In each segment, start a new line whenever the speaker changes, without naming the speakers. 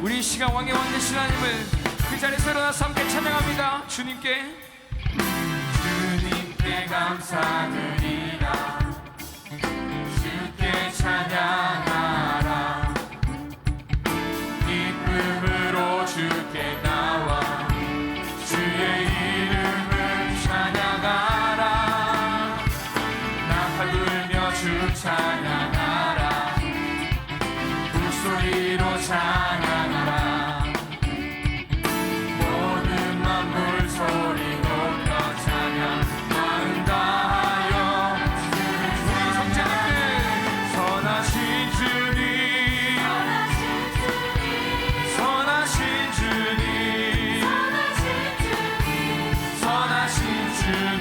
우리 이 시간 왕의 왕 되신 하나님을 그 자리에서 일어나서 함께 찬양합니다. 주님께 감사드리라. 주께 찬양하라. 기쁨으로 주께 나와 주의 이름을 찬양하라. 나팔 불며 주 찬양하라. 물소리로 찬양하라. 모든 만물 소리 높여 찬양 마음 다하여 우리 성자님들 선하신 주님 선하신 주님 선하신 주님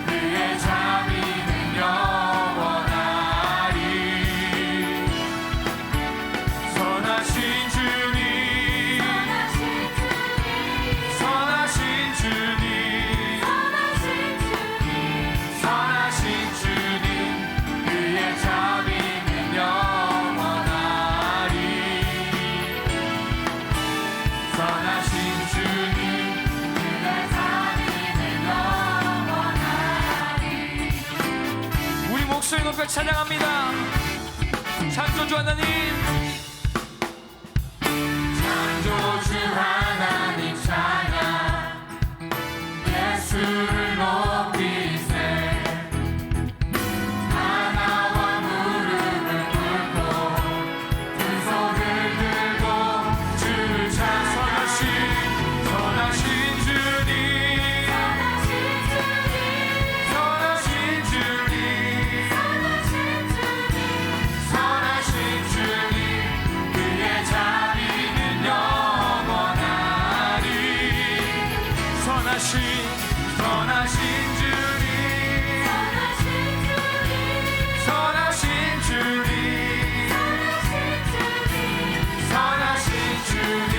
그의 자비는 영원하리. 선하신 주님 선하신 주님 선하신 주님 그의 자비는 영원하리. 선하신 주님 그의 자비는 영원하리. 우리 목소리 높여 찬양합니다. 창조주 하나님 창조주 하나님 찬양 예수를 높이세. 하나와 무릎을 꿇고 두 손을 들고 주를 찬송하신 선하신 주님 선하신 주님 선하신 주님 그의 자비는 영원하리. 선하신 주님 선하신 주님 선하신 주님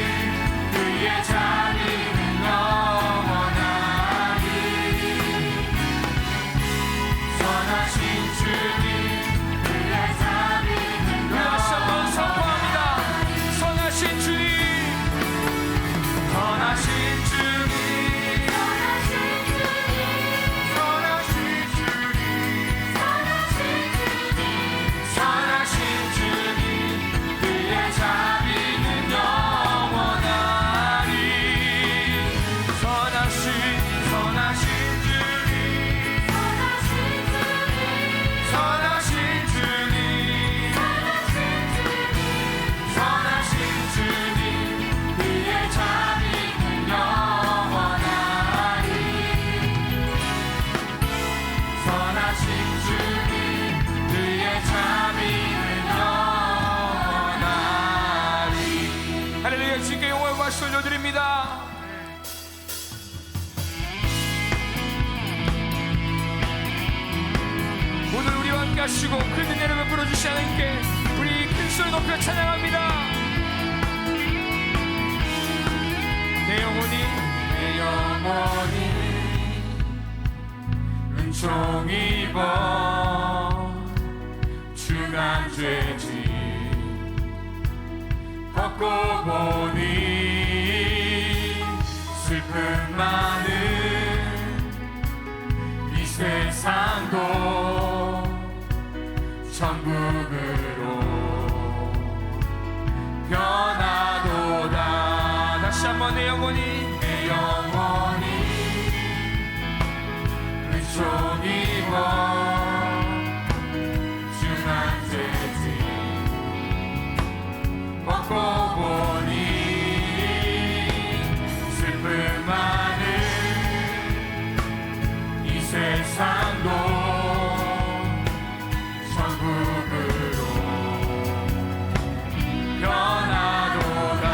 그의 자비는 영원하리. 선하신 주님 그의 자비는 다시 한번 선포합니다. 선하신 주님 선하신 주님 선하신 주님 선하신 주님 그의 자비는 영원하리. 선하신 주님 선하신 주님 선하신 주님 그의 자비는 영원하리. 선하신 주님 그의 자비는 영원하리. 할렐루야. 주님께 영광과 박수 올려드립니다. 오늘 우리와 함께 하시고 큰 은혜를 베풀어 주신 하나님께 우리 큰 소리 높여 찬양합니다. 내 영혼이 은총 입어 중한 죄짐 벗고 보니 슬픔 많은 이 세상도 천국으로 변하도다. 다시 한번 내 영혼이 은총 입어 중한 죄짐 벗고 보니 슬픔 많은 이 세상도 천국으로 변하도다.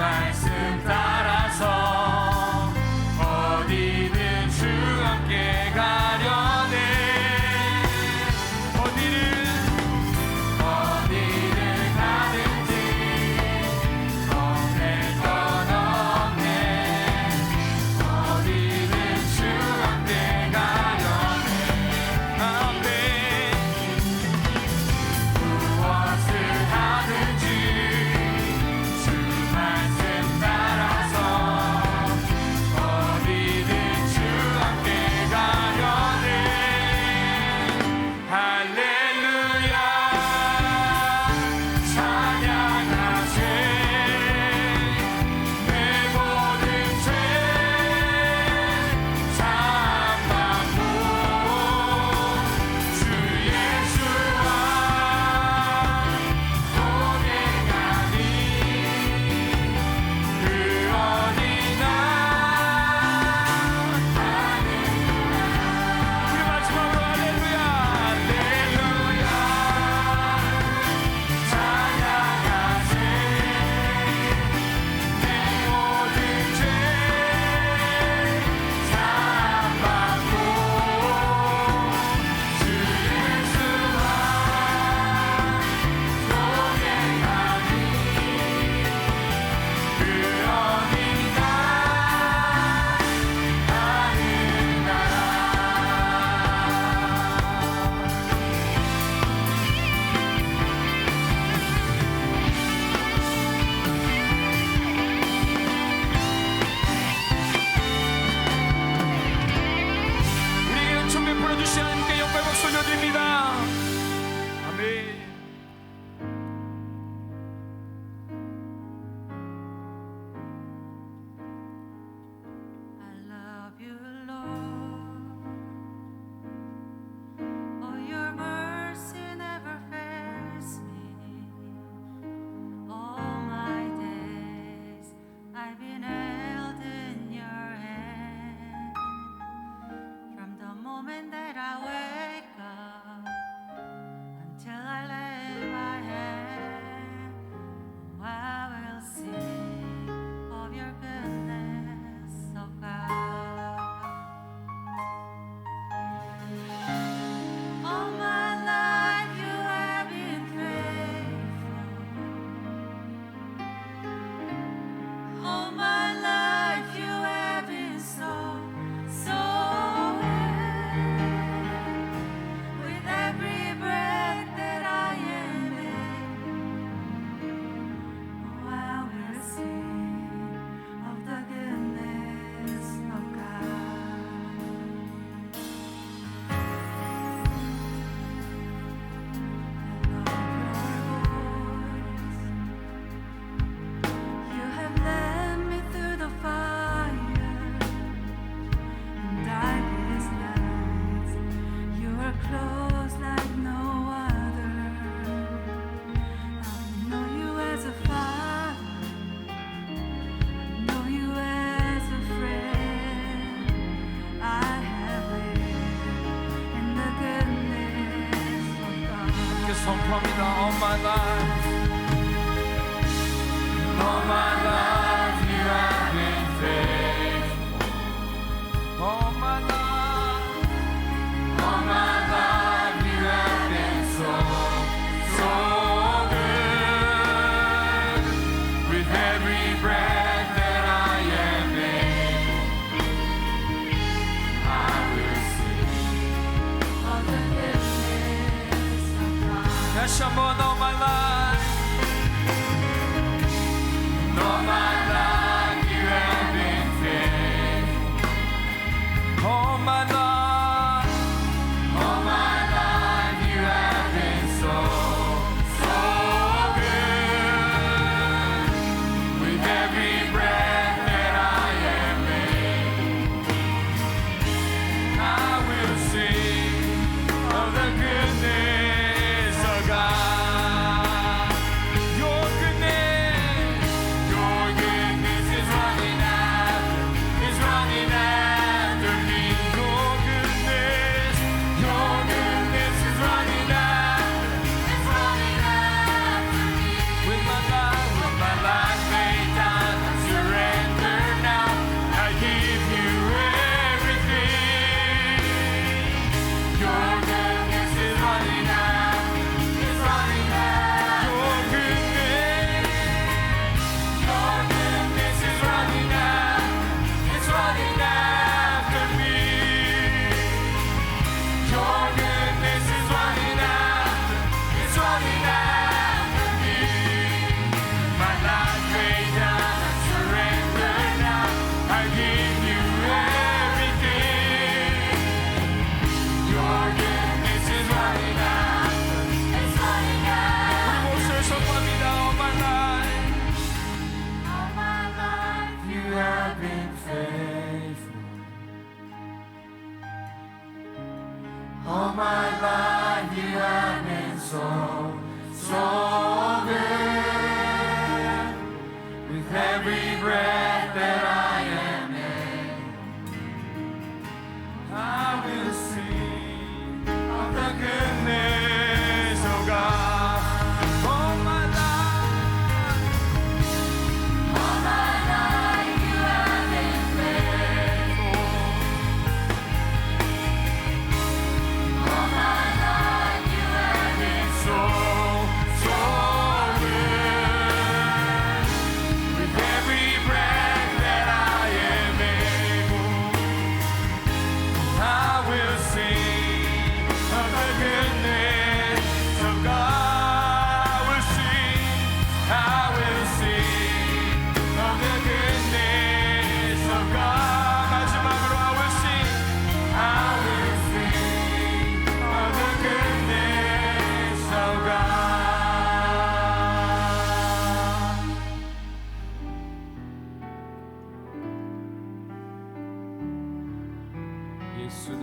말씀 따라서 어디든 주 함께 가려네. 어디를 가든지 겁낼 건 없네. 어디든 주 함께 가려네. 아멘. 무엇을 하든지 주 말씀 따라서 어디든 주 함께 가려네. 할렐루야 찬양하세. 내 모든 죄 사함받고 주 예수와 고백하니 그 어디나 우리 마지막으로 할렐루야 할렐루야 찬양하세. 내 모든 죄 사함받고 주 예수와 고백하니 그 어디나 하는 나라. 우리에게 은총 베풀어 주신 하나님께 영광 박수 올려드립니다. 아멘.
I love you, Lord. Oh, your mercy never fails me. All my days I've been held in your hand. From the moment that I wake up until I lay my head, oh, I will sing of your goodness, oh God. All my life you have been faithful. All my life you have been so, so good. With every breath that I am in, oh, I will sing of the goodness of God. I love your voice. You have led me through the fire and darkest nights. You are close like no other. I know you as a father. I know you as a friend. I have lived in the goodness of God.
함께 선포합니다. All my life, all my life you have been faithful. All my life, all my life you have been so, so good. With every breath that I am able, I will sing.
Of the goodness of God.
다시 한번 all my life, all my life you have been faithful. All my life, all my life you have been so, so good. With every breath that I am able, I will sing of the goodness of God. Your goodness is running after me. Your All my life you have been so, so good. With every breath that I am in, I will sing of the goodness of God. All my life you have been faithful. All my life you have been so, so good. With every breath that I am able, I will sing of the goodness of God. I will sing of the goodness of God. 마지막으로 I will sing of the goodness of God. 예수는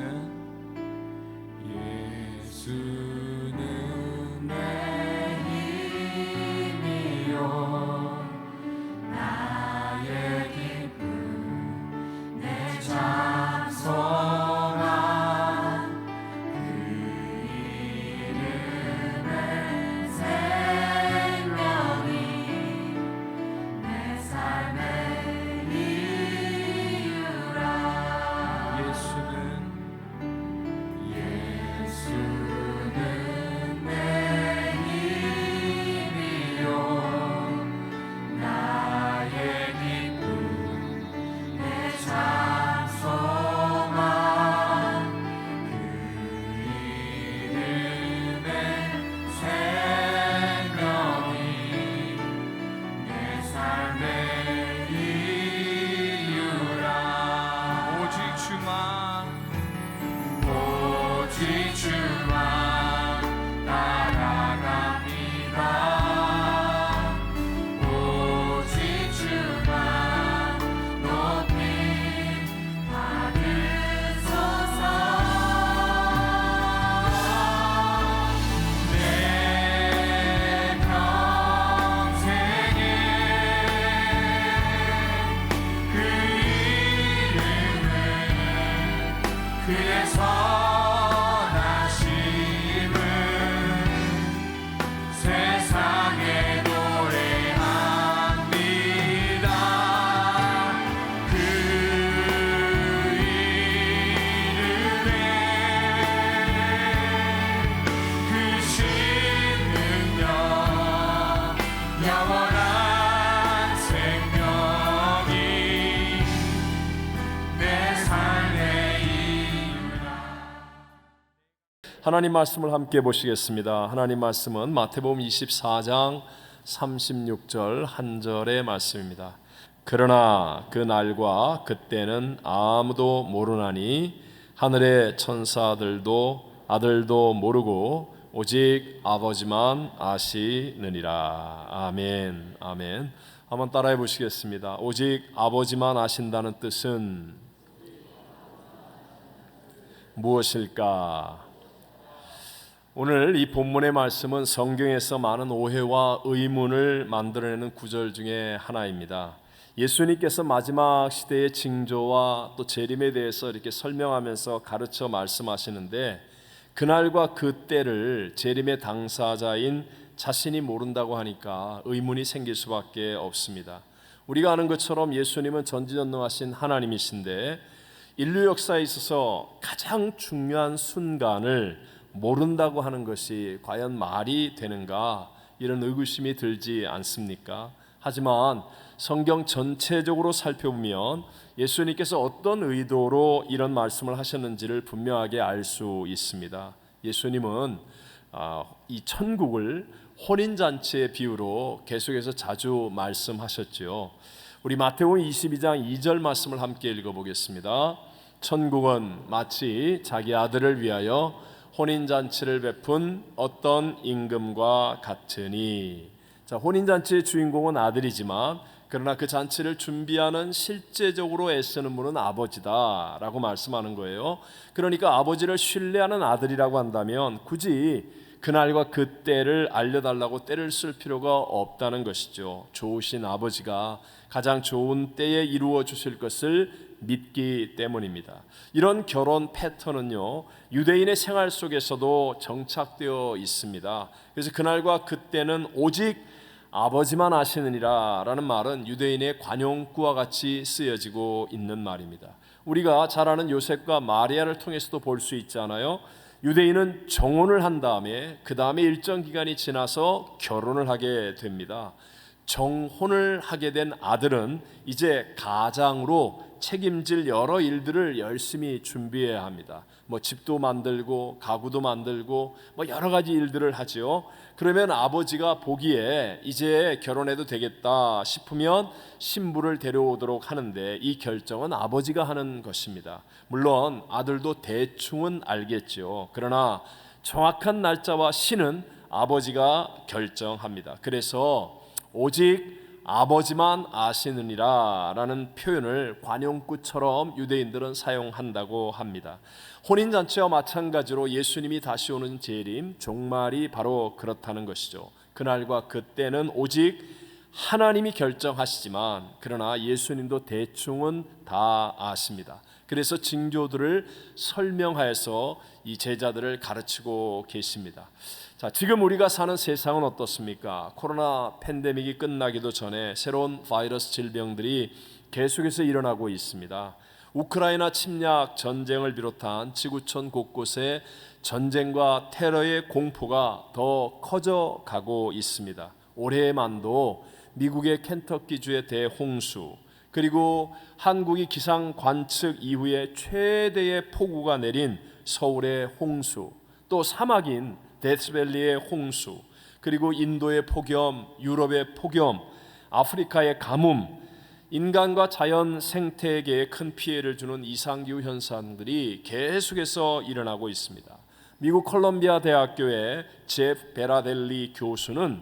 내 힘이요 나의 기쁨 내 찬송함 그 이름은 생명이 내 삶의 이유라. 예수는 내 힘이요 나의 기쁨 내 찬송함 그 이름은 생명이 내 삶의 이유라. 오직 주만 따라갑니다. 오직 주만 높이 받으소서. 내 평생에 그 이름은 그의 선하심을 세상에 노래합니다. 그 이름에 그 신능력 영원한 생명이 내 삶의 이유라.
하나님 말씀을 함께 보시겠습니다. 하나님 말씀은 마태복음 24장 36절 한 절의 말씀입니다. 그러나 그 날과 그때는 아무도 모르나니 하늘의 천사들도 아들도 모르고 오직 아버지만 아시느니라. 아멘. 아멘. 한번 따라해 보시겠습니다. 오직 아버지만 아신다는 뜻은 무엇일까? 오늘 이 본문의 말씀은 성경에서 많은 오해와 의문을 만들어내는 구절 중에 하나입니다. 예수님께서 마지막 시대의 징조와 또 재림에 대해서 이렇게 설명하면서 가르쳐 말씀하시는데 그날과 그때를 재림의 당사자인 자신이 모른다고 하니까 의문이 생길 수밖에 없습니다. 우리가 아는 것처럼 예수님은 전지전능하신 하나님이신데 인류 역사에 있어서 가장 중요한 순간을 모른다고 하는 것이 과연 말이 되는가, 이런 의구심이 들지 않습니까? 하지만 성경 전체적으로 살펴보면 예수님께서 어떤 의도로 이런 말씀을 하셨는지를 분명하게 알 수 있습니다. 예수님은 이 천국을 혼인잔치의 비유로 계속해서 자주 말씀하셨죠. 우리 마태복음 22장 2절 말씀을 함께 읽어보겠습니다. 천국은 마치 자기 아들을 위하여 혼인잔치를 베푼 어떤 임금과 같으니. 자, 혼인잔치의 주인공은 아들이지만 그러나 그 잔치를 준비하는 실제적으로 애쓰는 분은 아버지다라고 말씀하는 거예요. 그러니까 아버지를 신뢰하는 아들이라고 한다면 굳이 그날과 그 때를 알려달라고 때를 쓸 필요가 없다는 것이죠. 좋으신 아버지가 가장 좋은 때에 이루어 주실 것을 믿기 때문입니다. 이런 결혼 패턴은요, 유대인의 생활 속에서도 정착되어 있습니다. 그래서 그날과 그때는 오직 아버지만 아시느니라 라는 말은 유대인의 관용구와 같이 쓰여지고 있는 말입니다. 우리가 잘 아는 요셉과 마리아를 통해서도 볼 수 있잖아요. 유대인은 정혼을 한 다음에 그 다음에 일정 기간이 지나서 결혼을 하게 됩니다. 정혼을 하게 된 아들은 이제 가장으로 책임질 여러 일들을 열심히 준비해야 합니다. 집도 만들고 가구도 만들고 여러 가지 일들을 하죠. 그러면 아버지가 보기에 이제 결혼해도 되겠다 싶으면 신부를 데려오도록 하는데 이 결정은 아버지가 하는 것입니다. 물론 아들도 대충은 알겠죠. 그러나 정확한 날짜와 시는 아버지가 결정합니다. 그래서 오직 아버지만 아시느니라 라는 표현을 관용구처럼 유대인들은 사용한다고 합니다. 혼인잔치와 마찬가지로 예수님이 다시 오는 재림, 종말이 바로 그렇다는 것이죠. 그날과 그때는 오직 하나님이 결정하시지만 그러나 예수님도 대충은 다 아십니다. 그래서 징조들을 설명하여서 이 제자들을 가르치고 계십니다. 자, 지금 우리가 사는 세상은 어떻습니까? 코로나 팬데믹이 끝나기도 전에 새로운 바이러스 질병들이 계속해서 일어나고 있습니다. 우크라이나 침략 전쟁을 비롯한 지구촌 곳곳에 전쟁과 테러의 공포가 더 커져가고 있습니다. 올해만도 미국의 켄터키주의 대홍수, 그리고 한국이 기상 관측 이후에 최대의 폭우가 내린 서울의 홍수, 또 사막인 데스밸리의 홍수, 그리고 인도의 폭염, 유럽의 폭염, 아프리카의 가뭄, 인간과 자연 생태계에 큰 피해를 주는 이상기후 현상들이 계속해서 일어나고 있습니다. 미국 콜롬비아 대학교의 제프 베라델리 교수는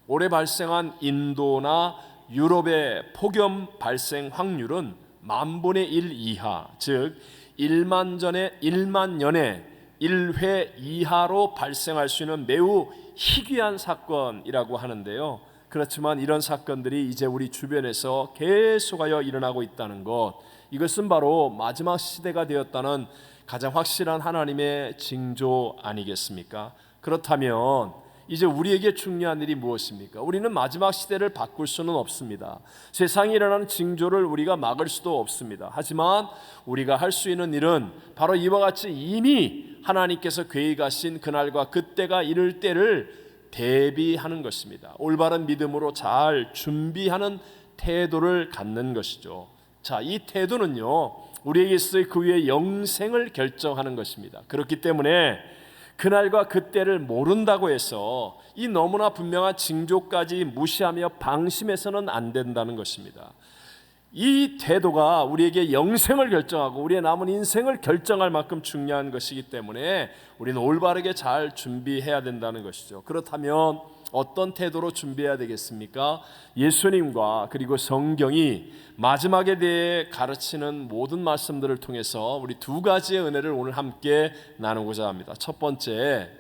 올해 발생한 인도나 유럽의 폭염 발생 확률은 10,000분의 1 이하, 즉 1만 년에 1회 이하로 발생할 수 있는 매우 희귀한 사건이라고 하는데요. 그렇지만 이런 사건들이 이제 우리 주변에서 계속하여 일어나고 있다는 것, 이것은 바로 마지막 시대가 되었다는 가장 확실한 하나님의 징조 아니겠습니까? 그렇다면 이제 우리에게 중요한 일이 무엇입니까? 우리는 마지막 시대를 바꿀 수는 없습니다. 세상에 일어나는 징조를 우리가 막을 수도 없습니다. 하지만 우리가 할 수 있는 일은 바로 이와 같이 이미 하나님께서 계획하신 그날과 그때가 이를 때를 대비하는 것입니다. 올바른 믿음으로 잘 준비하는 태도를 갖는 것이죠. 자, 이 태도는요, 우리에게 있어의 그 위에 영생을 결정하는 것입니다. 그렇기 때문에 그날과 그때를 모른다고 해서 이 너무나 분명한 징조까지 무시하며 방심해서는 안 된다는 것입니다. 이 태도가 우리에게 영생을 결정하고 우리의 남은 인생을 결정할 만큼 중요한 것이기 때문에 우리는 올바르게 잘 준비해야 된다는 것이죠. 그렇다면 어떤 태도로 준비해야 되겠습니까? 예수님과 그리고 성경이 마지막에 대해 가르치는 모든 말씀들을 통해서 우리 두 가지의 은혜를 오늘 함께 나누고자 합니다. 첫 번째,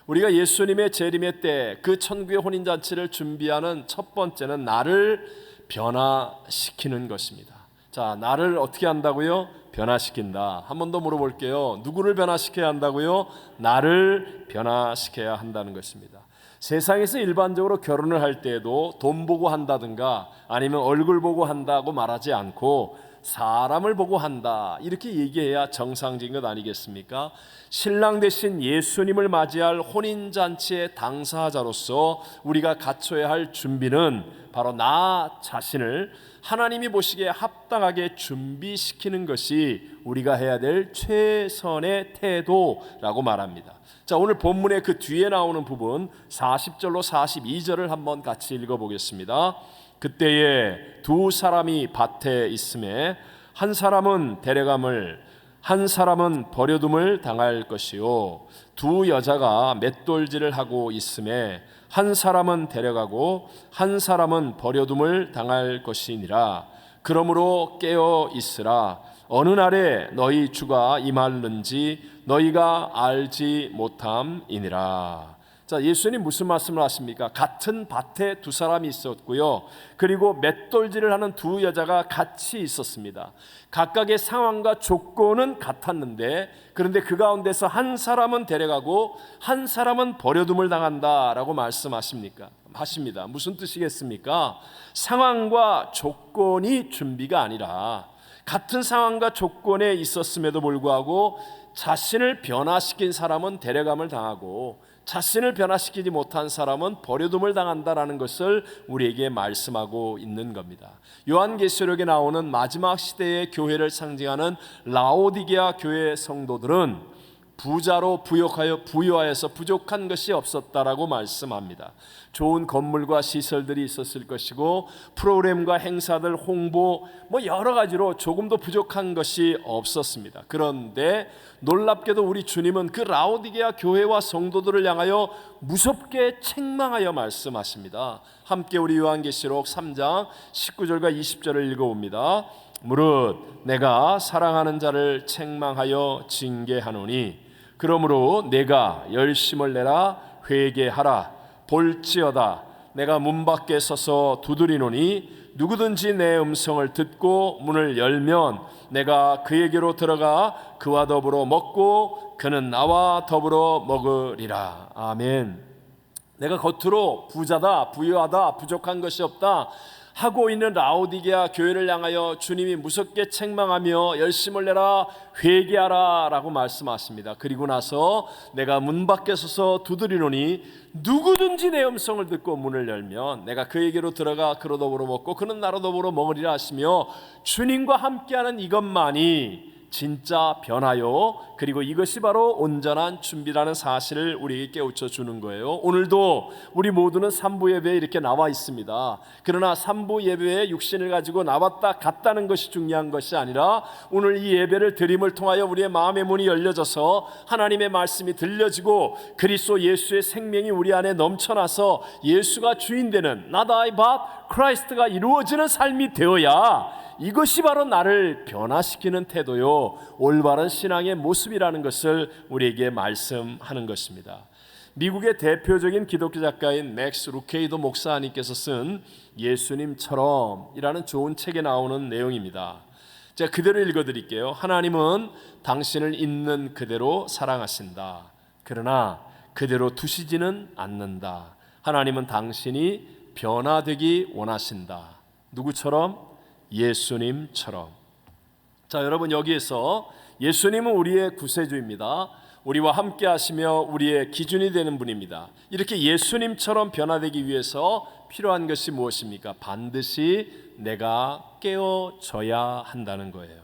우리가 예수님의 재림의 때 그 천국의 혼인잔치를 준비하는 첫 번째는 나를 변화시키는 것입니다. 자, 나를 어떻게 한다고요? 변화시킨다. 한 번 더 물어볼게요. 누구를 변화시켜야 한다고요? 나를 변화시켜야 한다는 것입니다. 세상에서 일반적으로 결혼을 할 때에도 돈 보고 한다든가 아니면 얼굴 보고 한다고 말하지 않고 사람을 보고 한다, 이렇게 얘기해야 정상적인 것 아니겠습니까? 신랑 되신 예수님을 맞이할 혼인잔치의 당사자로서 우리가 갖춰야 할 준비는 바로 나 자신을 하나님이 보시기에 합당하게 준비시키는 것이 우리가 해야 될 최선의 태도라고 말합니다. 자, 오늘 본문의 그 뒤에 나오는 부분 40절로 42절을 한번 같이 읽어보겠습니다. 그때에 두 사람이 밭에 있음에 한 사람은 데려감을 한 사람은 버려둠을 당할 것이요 두 여자가 맷돌질을 하고 있음에 한 사람은 데려가고 한 사람은 버려둠을 당할 것이니라. 그러므로 깨어 있으라. 어느 날에 너희 주가 임할는지 너희가 알지 못함이니라. 자, 예수님 무슨 말씀을 하십니까? 같은 밭에 두 사람이 있었고요. 그리고 맷돌질을 하는 두 여자가 같이 있었습니다. 각각의 상황과 조건은 같았는데 그런데 그 가운데서 한 사람은 데려가고 한 사람은 버려둠을 당한다라고 말씀하십니까? 하십니다. 무슨 뜻이겠습니까? 상황과 조건이 준비가 아니라 같은 상황과 조건에 있었음에도 불구하고 자신을 변화시킨 사람은 데려감을 당하고 자신을 변화시키지 못한 사람은 버려둠을 당한다라는 것을 우리에게 말씀하고 있는 겁니다. 요한계시록에 나오는 마지막 시대의 교회를 상징하는 라오디게아 교회 성도들은 부자로 부유하여서 부족한 것이 없었다라고 말씀합니다. 좋은 건물과 시설들이 있었을 것이고 프로그램과 행사들, 홍보 여러 가지로 조금도 부족한 것이 없었습니다. 그런데 놀랍게도 우리 주님은 그 라오디게아 교회와 성도들을 향하여 무섭게 책망하여 말씀하십니다. 함께 우리 요한계시록 3장 19절과 20절을 읽어봅니다. 무릇 내가 사랑하는 자를 책망하여 징계하노니 그러므로 내가 열심을 내라 회개하라. 볼지어다 내가 문 밖에 서서 두드리노니 누구든지 내 음성을 듣고 문을 열면 내가 그에게로 들어가 그와 더불어 먹고 그는 나와 더불어 먹으리라. 아멘. 내가 겉으로 부자다, 부유하다, 부족한 것이 없다 하고 있는 라오디게아 교회를 향하여 주님이 무섭게 책망하며 열심을 내라 회개하라 라고 말씀하십니다. 그리고 나서 내가 문 밖에 서서 두드리노니 누구든지 내 음성을 듣고 문을 열면 내가 그에게로 들어가 그로 더불어 먹고 그는 나로 더불어 먹으리라 하시며 주님과 함께하는 이것만이 진짜 변화요 그리고 이것이 바로 온전한 준비라는 사실을 우리에게 깨우쳐 주는 거예요. 오늘도 우리 모두는 삼부 예배에 이렇게 나와 있습니다. 그러나 삼부 예배에 육신을 가지고 나왔다 갔다는 것이 중요한 것이 아니라 오늘 이 예배를 드림을 통하여 우리의 마음의 문이 열려져서 하나님의 말씀이 들려지고 그리스도 예수의 생명이 우리 안에 넘쳐나서 예수가 주인 되는 Not I but Christ가 이루어지는 삶이 되어야 이것이 바로 나를 변화시키는 태도요 올바른 신앙의 모습이라는 것을 우리에게 말씀하는 것입니다. 미국의 대표적인 기독교 작가인 맥스 루케이도 목사님께서 쓴 예수님처럼 이라는 좋은 책에 나오는 내용입니다. 제가 그대로 읽어드릴게요. 하나님은 당신을 있는 그대로 사랑하신다. 그러나 그대로 두시지는 않는다. 하나님은 당신이 변화되기 원하신다. 누구처럼? 예수님처럼. 자, 여러분 여기에서 예수님은 우리의 구세주입니다. 우리와 함께 하시며 우리의 기준이 되는 분입니다. 이렇게 예수님처럼 변화되기 위해서 필요한 것이 무엇입니까? 반드시 내가 깨어져야 한다는 거예요.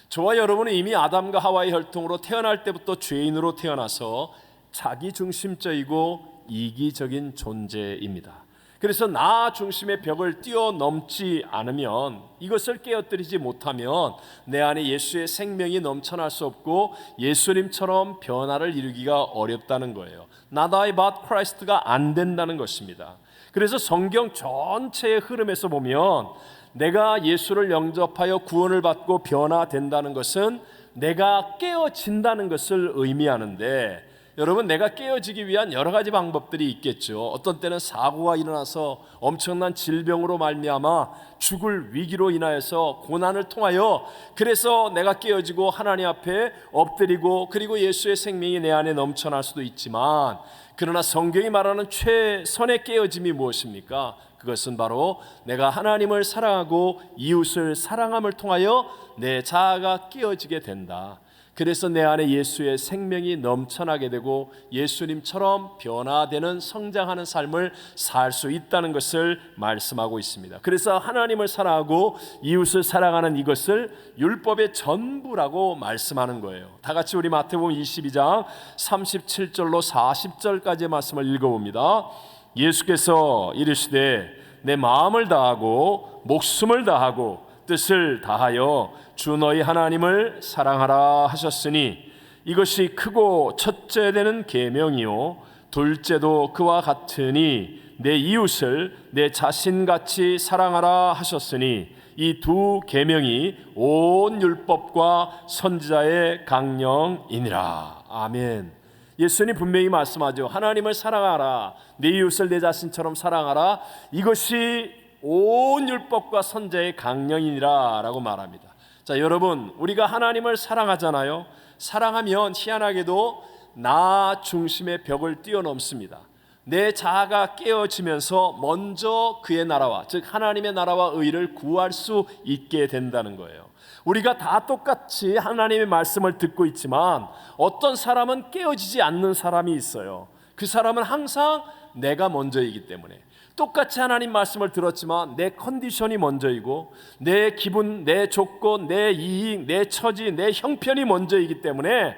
저와 여러분은 이미 아담과 하와의 혈통으로 태어날 때부터 죄인으로 태어나서 자기중심적이고 이기적인 존재입니다. 그래서 나 중심의 벽을 뛰어넘지 않으면 이것을 깨어뜨리지 못하면 내 안에 예수의 생명이 넘쳐날 수 없고 예수님처럼 변화를 이루기가 어렵다는 거예요. Not I but Christ가 안 된다는 것입니다. 그래서 성경 전체의 흐름에서 보면 내가 예수를 영접하여 구원을 받고 변화된다는 것은 내가 깨어진다는 것을 의미하는데 여러분 내가 깨어지기 위한 여러 가지 방법들이 있겠죠. 어떤 때는 사고가 일어나서 엄청난 질병으로 말미암아 죽을 위기로 인하여서 고난을 통하여 그래서 내가 깨어지고 하나님 앞에 엎드리고 그리고 예수의 생명이 내 안에 넘쳐날 수도 있지만 그러나 성경이 말하는 최선의 깨어짐이 무엇입니까? 그것은 바로 내가 하나님을 사랑하고 이웃을 사랑함을 통하여 내 자아가 깨어지게 된다. 그래서 내 안에 예수의 생명이 넘쳐나게 되고 예수님처럼 변화되는 성장하는 삶을 살 수 있다는 것을 말씀하고 있습니다. 그래서 하나님을 사랑하고 이웃을 사랑하는 이것을 율법의 전부라고 말씀하는 거예요. 다 같이 우리 마태복음 22장 37절로 40절까지의 말씀을 읽어봅니다. 예수께서 이르시되 내 마음을 다하고 목숨을 다하고 뜻을 다하여 주 너희 하나님을 사랑하라 하셨으니 이것이 크고 첫째 되는 계명이요 둘째도 그와 같으니 내 이웃을 내 자신같이 사랑하라 하셨으니 이 두 계명이 온 율법과 선지자의 강령이니라. 아멘. 예수님 분명히 말씀하죠. 하나님을 사랑하라, 내 이웃을 내 자신처럼 사랑하라, 이것이 온 율법과 선지자의 강령이니라 라고 말합니다. 자, 여러분, 우리가 하나님을 사랑하잖아요. 사랑하면 희한하게도 나 중심의 벽을 뛰어넘습니다. 내 자아가 깨어지면서 먼저 그의 나라와, 즉 하나님의 나라와 의를 구할 수 있게 된다는 거예요. 우리가 다 똑같이 하나님의 말씀을 듣고 있지만 어떤 사람은 깨어지지 않는 사람이 있어요. 그 사람은 항상 내가 먼저이기 때문에, 똑같이 하나님 말씀을 들었지만 내 컨디션이 먼저이고 내 기분, 내 조건, 내 이익, 내 처지, 내 형편이 먼저이기 때문에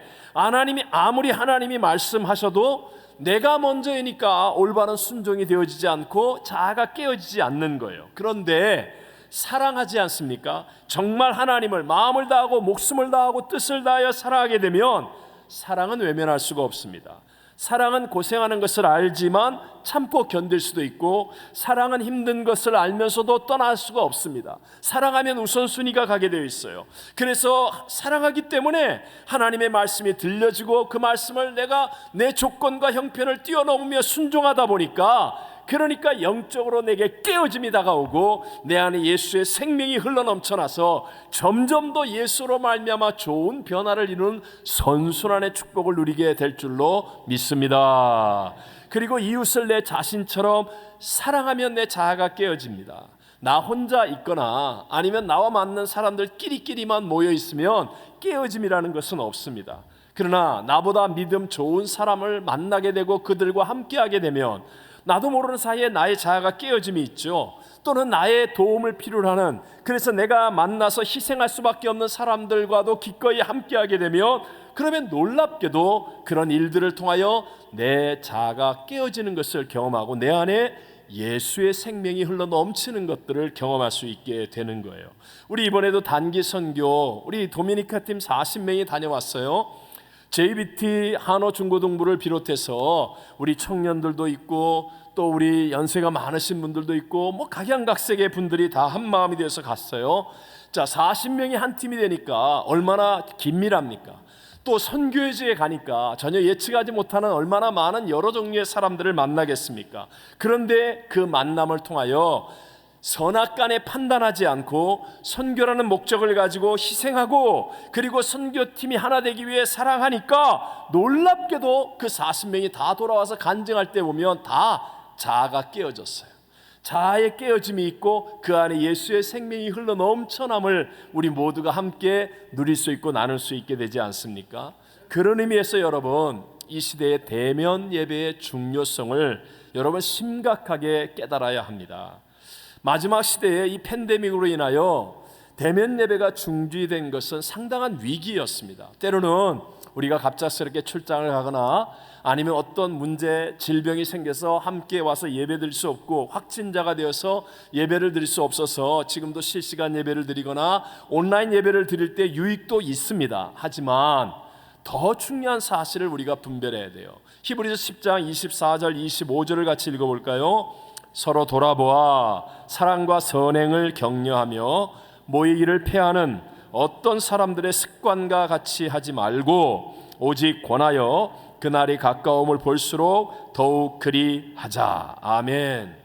아무리 하나님이 말씀하셔도 내가 먼저이니까 올바른 순종이 되어지지 않고 자아가 깨어지지 않는 거예요. 그런데 사랑하지 않습니까? 정말 하나님을 마음을 다하고 목숨을 다하고 뜻을 다하여 사랑하게 되면 사랑은 외면할 수가 없습니다. 사랑은 고생하는 것을 알지만 참고 견딜 수도 있고, 사랑은 힘든 것을 알면서도 떠날 수가 없습니다. 사랑하면 우선순위가 가게 되어 있어요. 그래서 사랑하기 때문에 하나님의 말씀이 들려지고 그 말씀을 내가 내 조건과 형편을 뛰어넘으며 순종하다 보니까, 그러니까 영적으로 내게 깨어짐이 다가오고 내 안에 예수의 생명이 흘러넘쳐나서 점점 더 예수로 말미암아 좋은 변화를 이루는 선순환의 축복을 누리게 될 줄로 믿습니다. 그리고 이웃을 내 자신처럼 사랑하면 내 자아가 깨어집니다. 나 혼자 있거나 아니면 나와 맞는 사람들끼리만 모여 있으면 깨어짐이라는 것은 없습니다. 그러나 나보다 믿음 좋은 사람을 만나게 되고 그들과 함께하게 되면 나도 모르는 사이에 나의 자아가 깨어짐이 있죠. 또는 나의 도움을 필요로 하는, 그래서 내가 만나서 희생할 수밖에 없는 사람들과도 기꺼이 함께하게 되면, 그러면 놀랍게도 그런 일들을 통하여 내 자아가 깨어지는 것을 경험하고 내 안에 예수의 생명이 흘러 넘치는 것들을 경험할 수 있게 되는 거예요. 우리 이번에도 단기 선교, 우리 도미니카 팀 40명이 다녀왔어요. JBT 한어 중고등부를 비롯해서 우리 청년들도 있고 또 우리 연세가 많으신 분들도 있고 뭐 각양각색의 분들이 다 한 마음이 되어서 갔어요. 자, 40명이 한 팀이 되니까 얼마나 긴밀합니까? 또 선교회지에 가니까 전혀 예측하지 못하는 얼마나 많은 여러 종류의 사람들을 만나겠습니까? 그런데 그 만남을 통하여 선악간에 판단하지 않고 선교라는 목적을 가지고 희생하고, 그리고 선교팀이 하나 되기 위해 사랑하니까 놀랍게도 그 40명이 다 돌아와서 간증할 때 보면 다 자아가 깨어졌어요. 자아의 깨어짐이 있고 그 안에 예수의 생명이 흘러 넘쳐남을 우리 모두가 함께 누릴 수 있고 나눌 수 있게 되지 않습니까? 그런 의미에서 여러분, 이 시대의 대면 예배의 중요성을 여러분 심각하게 깨달아야 합니다. 마지막 시대에 이 팬데믹으로 인하여 대면 예배가 중지된 것은 상당한 위기였습니다. 때로는 우리가 갑작스럽게 출장을 가거나 아니면 어떤 문제, 질병이 생겨서 함께 와서 예배 드릴 수 없고 확진자가 되어서 예배를 드릴 수 없어서 지금도 실시간 예배를 드리거나 온라인 예배를 드릴 때 유익도 있습니다. 하지만 더 중요한 사실을 우리가 분별해야 돼요. 히브리서 10장 24절 25절을 같이 읽어볼까요? 서로 돌아보아 사랑과 선행을 격려하며 모이기를 패하는 어떤 사람들의 습관과 같이 하지 말고 오직 권하여 그날이 가까움을 볼수록 더욱 그리 하자. 아멘.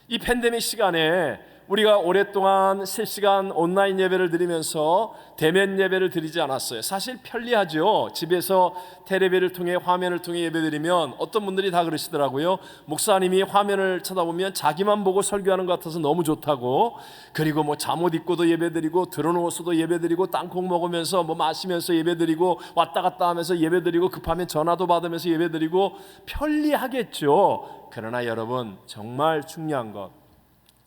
이 팬데믹 시간에 우리가 오랫동안 실시간 온라인 예배를 드리면서 대면 예배를 드리지 않았어요. 사실 편리하죠. 집에서 텔레비를 통해 화면을 통해 예배 드리면 어떤 분들이 다 그러시더라고요. 목사님이 화면을 쳐다보면 자기만 보고 설교하는 것 같아서 너무 좋다고. 그리고 뭐 잠옷 입고도 예배 드리고 들어누워서도 예배 드리고 땅콩 먹으면서 뭐 마시면서 예배 드리고 왔다 갔다 하면서 예배 드리고 급하면 전화도 받으면서 예배 드리고 편리하겠죠. 그러나 여러분, 정말 중요한 것,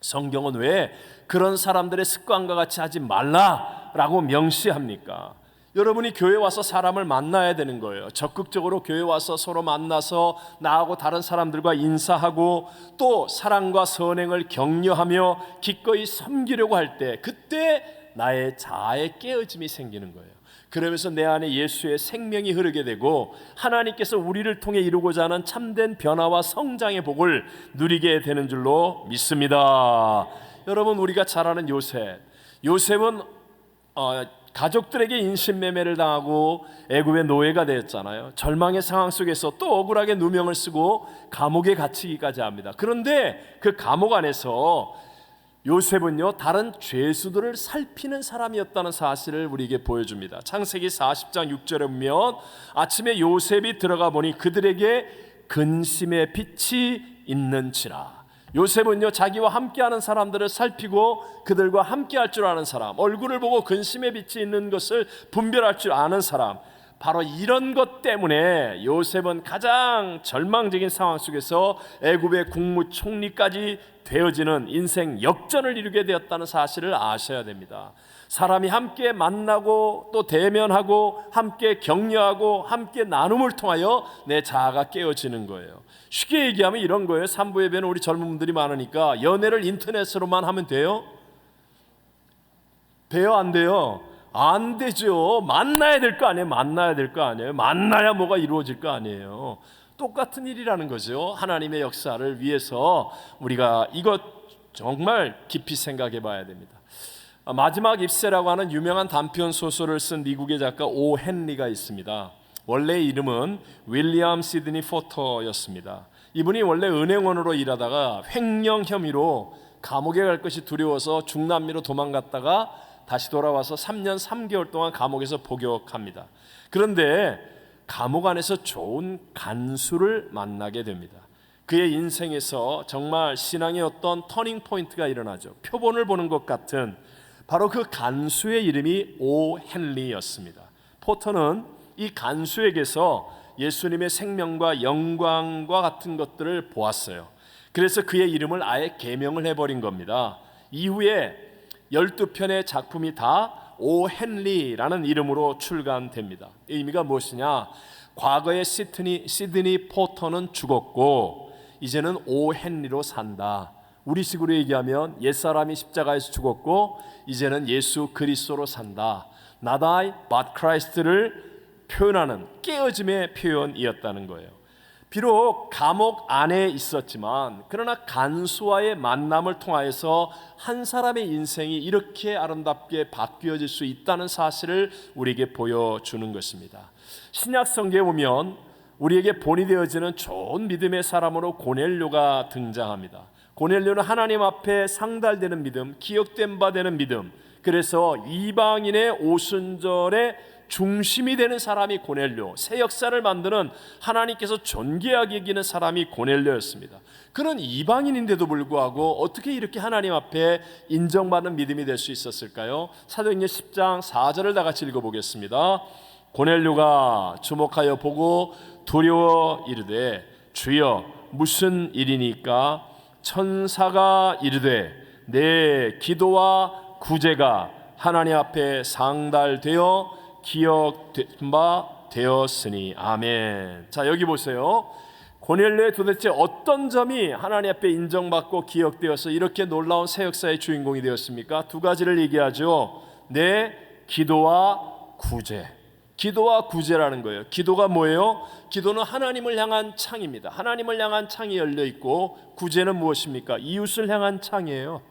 성경은 왜 그런 사람들의 습관과 같이 하지 말라라고 명시합니까? 여러분이 교회 와서 사람을 만나야 되는 거예요. 적극적으로 교회 와서 서로 만나서 나하고 다른 사람들과 인사하고 또 사랑과 선행을 격려하며 기꺼이 섬기려고 할 때, 그때 나의 자아의 깨어짐이 생기는 거예요. 그러면서 내 안에 예수의 생명이 흐르게 되고 하나님께서 우리를 통해 이루고자 하는 참된 변화와 성장의 복을 누리게 되는 줄로 믿습니다. 여러분, 우리가 잘 아는 요셉은 가족들에게 인신매매를 당하고 애굽의 노예가 되었잖아요. 절망의 상황 속에서 또 억울하게 누명을 쓰고 감옥에 갇히기까지 합니다. 그런데 그 감옥 안에서 요셉은요, 다른 죄수들을 살피는 사람이었다는 사실을 우리에게 보여줍니다. 창세기 40장 6절에 보면 아침에 요셉이 들어가 보니 그들에게 근심의 빛이 있는지라. 요셉은요, 자기와 함께하는 사람들을 살피고 그들과 함께할 줄 아는 사람, 얼굴을 보고 근심의 빛이 있는 것을 분별할 줄 아는 사람, 바로 이런 것 때문에 요셉은 가장 절망적인 상황 속에서 애굽의 국무총리까지 되어지는 인생 역전을 이루게 되었다는 사실을 아셔야 됩니다. 사람이 함께 만나고 또 대면하고 함께 격려하고 함께 나눔을 통하여 내 자아가 깨어지는 거예요. 쉽게 얘기하면 이런 거예요. 산부 예배는 우리 젊은 분들이 많으니까 연애를 인터넷으로만 하면 돼요? 돼요? 안 돼요? 안 되죠. 만나야 될 거 아니에요. 만나야 뭐가 이루어질 거 아니에요. 똑같은 일이라는 거죠. 하나님의 역사를 위해서 우리가 이것 정말 깊이 생각해 봐야 됩니다. 마지막 입새라고 하는 유명한 단편 소설을 쓴 미국의 작가 오 헨리가 있습니다. 원래 이름은 윌리엄 시드니 포터였습니다. 이분이 원래 은행원으로 일하다가 횡령 혐의로 감옥에 갈 것이 두려워서 중남미로 도망갔다가 다시 돌아와서 3년 3개월 동안 감옥에서 복역합니다. 그런데 감옥 안에서 좋은 간수를 만나게 됩니다. 그의 인생에서 정말 신앙의 어떤 터닝 포인트가 일어나죠. 표본을 보는 것 같은 바로 그 간수의 이름이 오 헨리였습니다. 포터는 이 간수에게서 예수님의 생명과 영광과 같은 것들을 보았어요. 그래서 그의 이름을 아예 개명을 해버린 겁니다. 이후에 12편의 작품이 다 오 헨리라는 이름으로 출간됩니다. 의미가 무엇이냐? 과거의 시드니 포터는 죽었고 이제는 오 헨리로 산다. 우리식으로 얘기하면 옛사람이 십자가에서 죽었고 이제는 예수 그리스도로 산다. Not I, but Christ를 표현하는 깨어짐의 표현이었다는 거예요. 비록 감옥 안에 있었지만 그러나 간수와의 만남을 통하여서 한 사람의 인생이 이렇게 아름답게 바뀌어질 수 있다는 사실을 우리에게 보여주는 것입니다. 신약 성경에 보면 우리에게 본이 되어지는 좋은 믿음의 사람으로 고넬료가 등장합니다. 고넬료는 하나님 앞에 상달되는 믿음, 기억된 바 되는 믿음, 그래서 이방인의 오순절에 중심이 되는 사람이 고넬료, 새 역사를 만드는 하나님께서 존귀하게 여기는 사람이 고넬료였습니다. 그는 이방인인데도 불구하고 어떻게 이렇게 하나님 앞에 인정받는 믿음이 될 수 있었을까요? 사도행전 10장 4절을 다 같이 읽어보겠습니다. 고넬료가 주목하여 보고 두려워 이르되 주여 무슨 일이니까? 천사가 이르되 내 기도와 구제가 하나님 앞에 상달되어 기억된 바 되었으니 아멘. 자, 여기 보세요. 고넬료의 도대체 어떤 점이 하나님 앞에 인정받고 기억되어서 이렇게 놀라운 새 역사의 주인공이 되었습니까? 두 가지를 얘기하죠. 내 기도와 구제. 기도와 구제라는 거예요. 기도가 뭐예요? 기도는 하나님을 향한 창입니다. 하나님을 향한 창이 열려 있고 구제는 무엇입니까? 이웃을 향한 창이에요.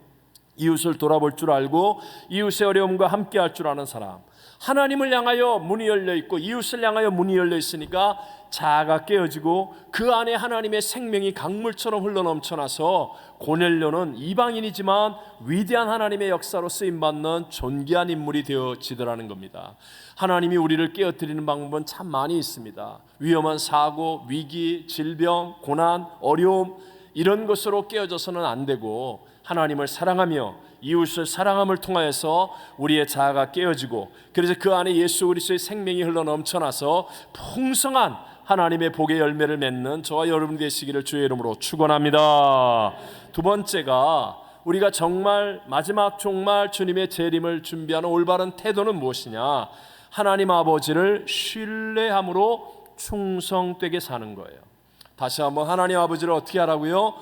이웃을 돌아볼 줄 알고 이웃의 어려움과 함께 할 줄 아는 사람. 하나님을 향하여 문이 열려 있고 이웃을 향하여 문이 열려 있으니까 자아가 깨어지고 그 안에 하나님의 생명이 강물처럼 흘러넘쳐나서 고넬료는 이방인이지만 위대한 하나님의 역사로 쓰임받는 존귀한 인물이 되어지더라는 겁니다. 하나님이 우리를 깨어뜨리는 방법은 참 많이 있습니다. 위험한 사고, 위기, 질병, 고난, 어려움 이런 것으로 깨어져서는 안 되고 하나님을 사랑하며 이웃을 사랑함을 통하여서 우리의 자아가 깨어지고 그래서 그 안에 예수 그리스도의 생명이 흘러넘쳐나서 풍성한 하나님의 복의 열매를 맺는 저와 여러분 되시기를 주의 이름으로 축원합니다. 두 번째가 우리가 정말 마지막 종말 주님의 재림을 준비하는 올바른 태도는 무엇이냐? 하나님 아버지를 신뢰함으로 충성되게 사는 거예요. 다시 한번 하나님 아버지를 어떻게 하라고요?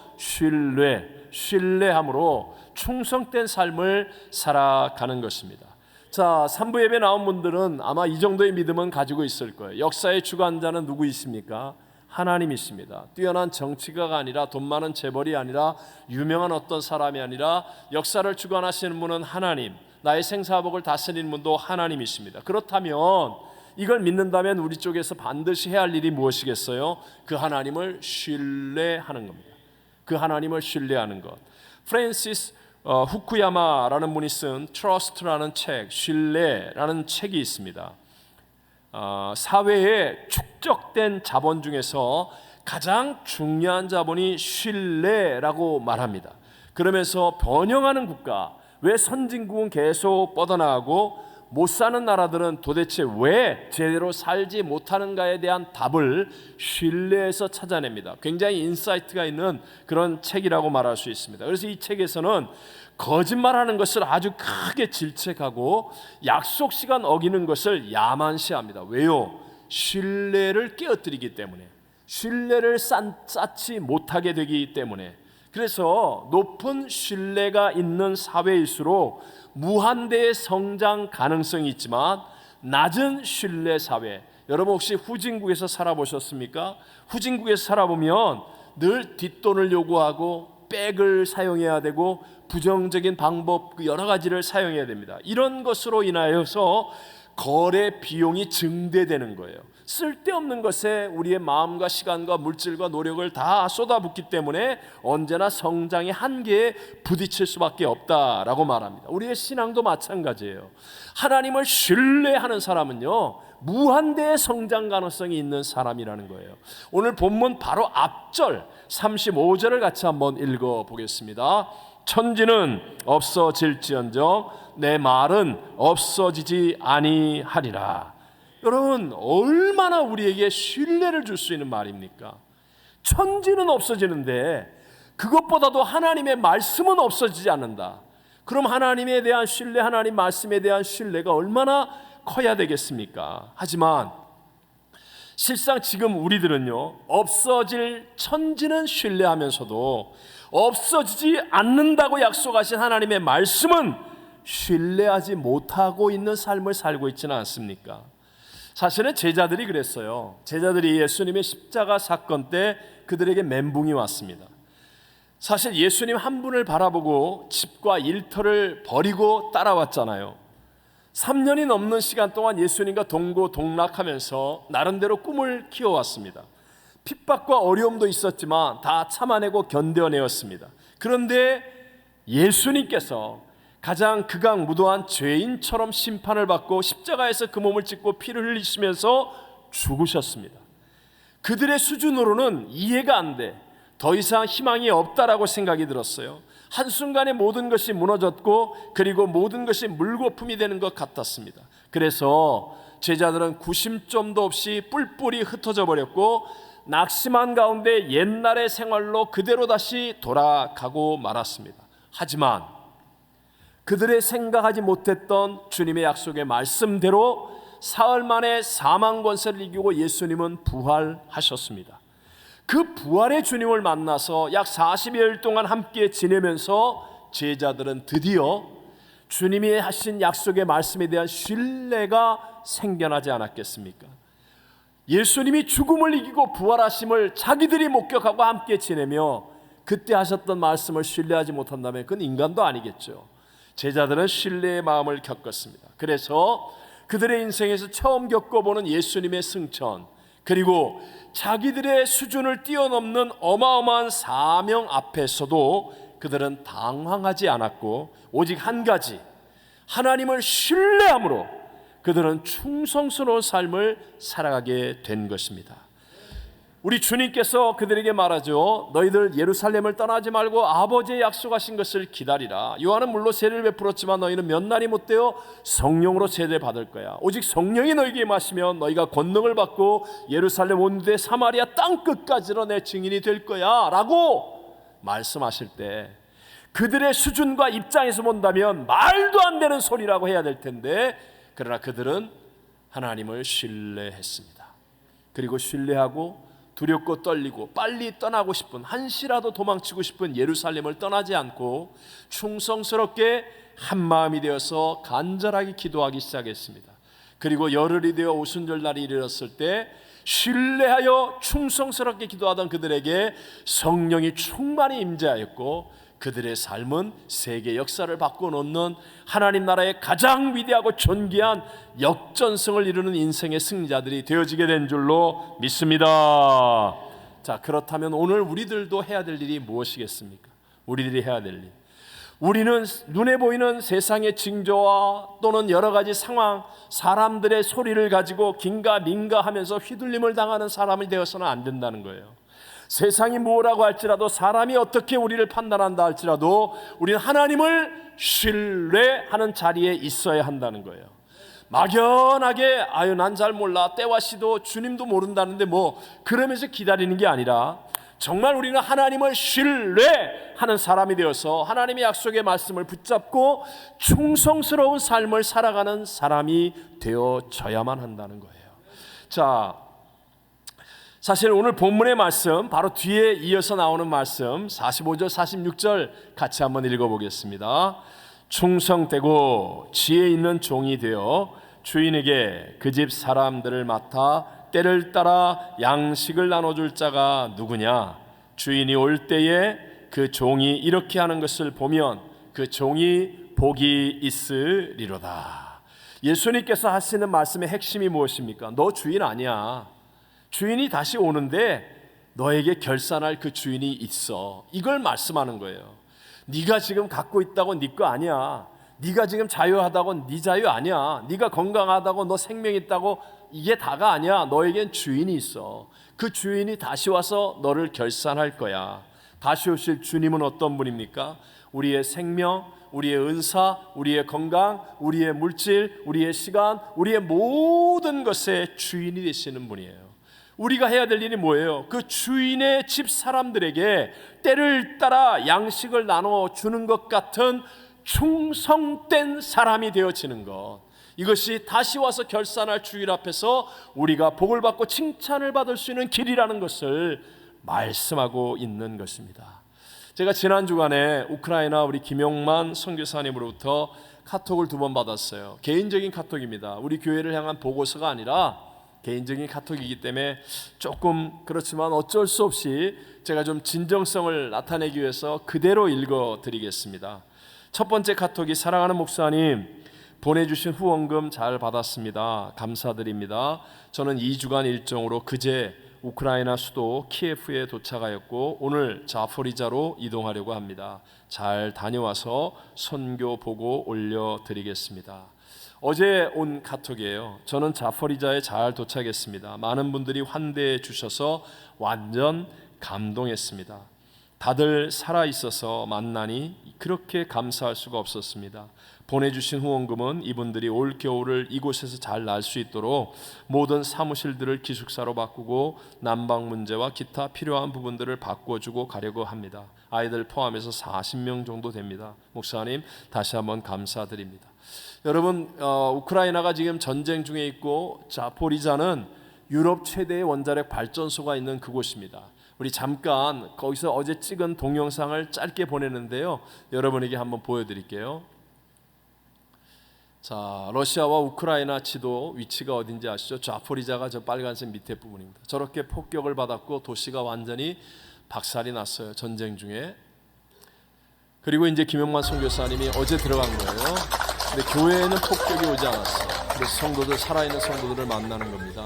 신뢰함으로 충성된 삶을 살아가는 것입니다. 자, 3부 예배 나온 분들은 아마 이 정도의 믿음은 가지고 있을 거예요. 역사의 주관자는 누구이십니까? 하나님이십니다. 뛰어난 정치가가 아니라, 돈 많은 재벌이 아니라, 유명한 어떤 사람이 아니라, 역사를 주관하시는 분은 하나님, 나의 생사복을 다스리는 분도 하나님이십니다. 그렇다면 이걸 믿는다면 우리 쪽에서 반드시 해야 할 일이 무엇이겠어요? 그 하나님을 신뢰하는 겁니다. 그 하나님을 신뢰하는 것. 프랜시스 후쿠야마라는 분이 쓴 트러스트라는 책, 신뢰라는 책이 있습니다. 사회에 축적된 자본 중에서 가장 중요한 자본이 신뢰라고 말합니다. 그러면서 번영하는 국가, 왜 선진국은 계속 뻗어나가고 못 사는 나라들은 도대체 왜 제대로 살지 못하는가에 대한 답을 신뢰에서 찾아냅니다. 굉장히 인사이트가 있는 그런 책이라고 말할 수 있습니다. 그래서 이 책에서는 거짓말하는 것을 아주 크게 질책하고 약속 시간 어기는 것을 야만시합니다. 왜요? 신뢰를 깨어뜨리기 때문에, 신뢰를 쌓지 못하게 되기 때문에. 그래서 높은 신뢰가 있는 사회일수록 무한대의 성장 가능성이 있지만 낮은 신뢰 사회, 여러분 혹시 후진국에서 살아보셨습니까? 후진국에서 살아보면 늘 뒷돈을 요구하고 백을 사용해야 되고 부정적인 방법 여러 가지를 사용해야 됩니다. 이런 것으로 인하여서 거래 비용이 증대되는 거예요. 쓸데없는 것에 우리의 마음과 시간과 물질과 노력을 다 쏟아붓기 때문에 언제나 성장의 한계에 부딪힐 수밖에 없다라고 말합니다. 우리의 신앙도 마찬가지예요. 하나님을 신뢰하는 사람은요, 무한대의 성장 가능성이 있는 사람이라는 거예요. 오늘 본문 바로 앞절 35절을 같이 한번 읽어보겠습니다. 천지는 없어질지언정 내 말은 없어지지 아니하리라. 여러분, 얼마나 우리에게 신뢰를 줄 수 있는 말입니까? 천지는 없어지는데 그것보다도 하나님의 말씀은 없어지지 않는다. 그럼 하나님에 대한 신뢰, 하나님 말씀에 대한 신뢰가 얼마나 커야 되겠습니까? 하지만 실상 지금 우리들은요, 없어질 천지는 신뢰하면서도 없어지지 않는다고 약속하신 하나님의 말씀은 신뢰하지 못하고 있는 삶을 살고 있지는 않습니까? 사실은 제자들이 그랬어요. 제자들이 예수님의 십자가 사건 때 그들에게 멘붕이 왔습니다. 사실 예수님 한 분을 바라보고 집과 일터를 버리고 따라왔잖아요. 3년이 넘는 시간 동안 예수님과 동고동락하면서 나름대로 꿈을 키워왔습니다. 핍박과 어려움도 있었지만 다 참아내고 견뎌내었습니다. 그런데 예수님께서 가장 극악무도한 죄인처럼 심판을 받고 십자가에서 그 몸을 찢고 피를 흘리시면서 죽으셨습니다. 그들의 수준으로는 이해가 안 돼. 더 이상 희망이 없다라고 생각이 들었어요. 한순간에 모든 것이 무너졌고 그리고 모든 것이 물거품이 되는 것 같았습니다. 그래서 제자들은 구심점도 없이 뿔뿔이 흩어져 버렸고 낙심한 가운데 옛날의 생활로 그대로 다시 돌아가고 말았습니다. 하지만 그들의 생각하지 못했던 주님의 약속의 말씀대로 사흘 만에 사망 권세를 이기고 예수님은 부활하셨습니다. 그 부활의 주님을 만나서 약 40여일 동안 함께 지내면서 제자들은 드디어 주님이 하신 약속의 말씀에 대한 신뢰가 생겨나지 않았겠습니까? 예수님이 죽음을 이기고 부활하심을 자기들이 목격하고 함께 지내며 그때 하셨던 말씀을 신뢰하지 못한다면 그건 인간도 아니겠죠. 제자들은 신뢰의 마음을 겪었습니다. 그래서 그들의 인생에서 처음 겪어보는 예수님의 승천, 그리고 자기들의 수준을 뛰어넘는 어마어마한 사명 앞에서도 그들은 당황하지 않았고 오직 한 가지, 하나님을 신뢰함으로 그들은 충성스러운 삶을 살아가게 된 것입니다. 우리 주님께서 그들에게 말하죠. 너희들 예루살렘을 떠나지 말고 아버지의 약속하신 것을 기다리라. 요한은 물론 세례를 베풀었지만 너희는 몇 날이 못되어 성령으로 세례를 받을 거야. 오직 성령이 너희에게 임하시면 너희가 권능을 받고 예루살렘 온데 사마리아 땅끝까지로 내 증인이 될 거야 라고 말씀하실 때 그들의 수준과 입장에서 본다면 말도 안 되는 소리라고 해야 될 텐데, 그러나 그들은 하나님을 신뢰했습니다. 그리고 신뢰하고 두렵고 떨리고 빨리 떠나고 싶은, 한시라도 도망치고 싶은 예루살렘을 떠나지 않고 충성스럽게 한 마음이 되어서 간절하게 기도하기 시작했습니다. 그리고 열흘이 되어 오순절날이 이르렀을 때 신뢰하여 충성스럽게 기도하던 그들에게 성령이 충만히 임재하였고 그들의 삶은 세계 역사를 바꿔놓는 하나님 나라의 가장 위대하고 존귀한 역전승을 이루는 인생의 승리자들이 되어지게 된 줄로 믿습니다. 자, 그렇다면 오늘 우리들도 해야 될 일이 무엇이겠습니까? 우리들이 해야 될 일, 우리는 눈에 보이는 세상의 징조와 또는 여러 가지 상황, 사람들의 소리를 가지고 긴가민가 하면서 휘둘림을 당하는 사람이 되어서는 안 된다는 거예요. 세상이 뭐라고 할지라도, 사람이 어떻게 우리를 판단한다 할지라도 우리는 하나님을 신뢰하는 자리에 있어야 한다는 거예요. 막연하게 아유 난 잘 몰라, 때와 시도 주님도 모른다는데 뭐 그러면서 기다리는 게 아니라 정말 우리는 하나님을 신뢰하는 사람이 되어서 하나님의 약속의 말씀을 붙잡고 충성스러운 삶을 살아가는 사람이 되어져야만 한다는 거예요. 자, 사실 오늘 본문의 말씀 바로 뒤에 이어서 나오는 말씀 45절 46절 같이 한번 읽어보겠습니다. 충성되고 지혜 있는 종이 되어 주인에게 그 집 사람들을 맡아 때를 따라 양식을 나눠줄 자가 누구냐? 주인이 올 때에 그 종이 이렇게 하는 것을 보면 그 종이 복이 있으리로다. 예수님께서 하시는 말씀의 핵심이 무엇입니까? 너 주인 아니야. 주인이 다시 오는데 너에게 결산할 그 주인이 있어. 이걸 말씀하는 거예요. 네가 지금 갖고 있다고 네 거 아니야. 네가 지금 자유하다고 네 자유 아니야. 네가 건강하다고 너 생명 있다고 이게 다가 아니야. 너에겐 주인이 있어. 그 주인이 다시 와서 너를 결산할 거야. 다시 오실 주님은 어떤 분입니까? 우리의 생명, 우리의 은사, 우리의 건강, 우리의 물질, 우리의 시간, 우리의 모든 것의 주인이 되시는 분이에요. 우리가 해야 될 일이 뭐예요? 그 주인의 집 사람들에게 때를 따라 양식을 나눠주는 것 같은 충성된 사람이 되어지는 것, 이것이 다시 와서 결산할 주인 앞에서 우리가 복을 받고 칭찬을 받을 수 있는 길이라는 것을 말씀하고 있는 것입니다. 제가 지난 주간에 우크라이나 우리 김용만 선교사님으로부터 카톡을 2번 받았어요. 개인적인 카톡입니다. 우리 교회를 향한 보고서가 아니라 개인적인 카톡이기 때문에 조금 그렇지만 어쩔 수 없이 제가 좀 진정성을 나타내기 위해서 그대로 읽어드리겠습니다. 첫 번째 카톡이 사랑하는 목사님, 보내주신 후원금 잘 받았습니다. 감사드립니다. 저는 2주간 일정으로 그제 우크라이나 수도 키예프에 도착하였고 오늘 자포리자로 이동하려고 합니다. 잘 다녀와서 선교 보고 올려드리겠습니다. 어제 온 카톡이에요. 저는 자포리자에 잘 도착했습니다. 많은 분들이 환대해 주셔서 완전 감동했습니다. 다들 살아있어서 만나니 그렇게 감사할 수가 없었습니다. 보내주신 후원금은 이분들이 올 겨울을 이곳에서 잘 날 수 있도록 모든 사무실들을 기숙사로 바꾸고 난방 문제와 기타 필요한 부분들을 바꿔주고 가려고 합니다. 아이들 포함해서 40명 정도 됩니다. 목사님 다시 한번 감사드립니다. 여러분, 우크라이나가 지금 전쟁 중에 있고 자포리자는 유럽 최대의 원자력 발전소가 있는 그곳입니다. 우리 잠깐 거기서 어제 찍은 동영상을 짧게 보내는데요. 여러분에게 한번 보여드릴게요. 자, 러시아와 우크라이나 지도 위치가 어딘지 아시죠? 자포리자가 저 빨간색 밑에 부분입니다. 저렇게 폭격을 받았고 도시가 완전히 박살이 났어요. 전쟁 중에. 그리고 이제 김영만 선교사님이 어제 들어간 거예요. 근데 교회에는 폭격이 오지 않았어요. 그래서 성도들, 살아있는 성도들을 만나는 겁니다.